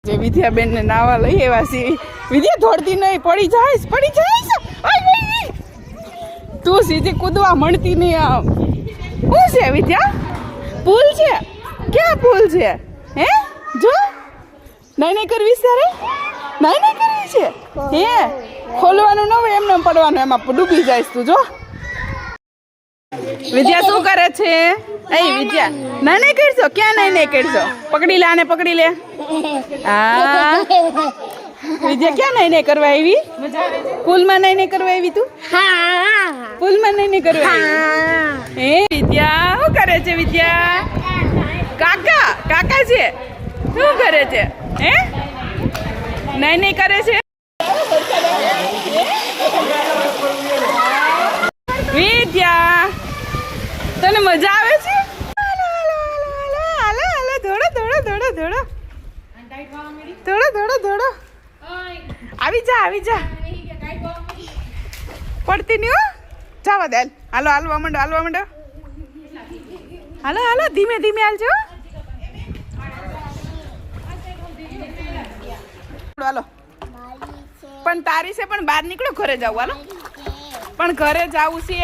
જે વિદ્યાબેન ને નાવા લઈ આવ્યા છે. વિદ્યા દોડતી નહીં, પડી જાય. તું સીધી કૂદવા મળતી નહીં. આમ શું છે વિદ્યા? પુલ છે? ક્યાં પુલ છે? હે જો નહીં કરવી તારે? નહીં કરવી છે? હે ખોલવાનું ન હોય, એમને પડવાનું, એમાં ડૂબી જાય તું. જો વિદ્યા શું કરે છે? એ વિદ્યા નહીં કરશો? ક્યાં નહીં કરશો? પકડી લે, આને પકડી લે. હા વિદ્યા ક્યાં નહીં કરવા આવી? પુલમાં નહીં કરવા આવી તું? પુલમાં નહીં કરવા આવી? હે વિદ્યા શું કરે છે? વિદ્યા કાકા છે. શું કરે છે? હે નહીં કરે છે? વિદ્યા તને મજા આવે છે? થોડો આવી જા પડતી નહીં હો. જવા દે. હાલવા માંડો. હાલો ધીમે હાલજો. હાલો પણ તારી છે, પણ બહાર નીકળો, ઘરે જાવ. હાલો પણ ઘરે જવું છે.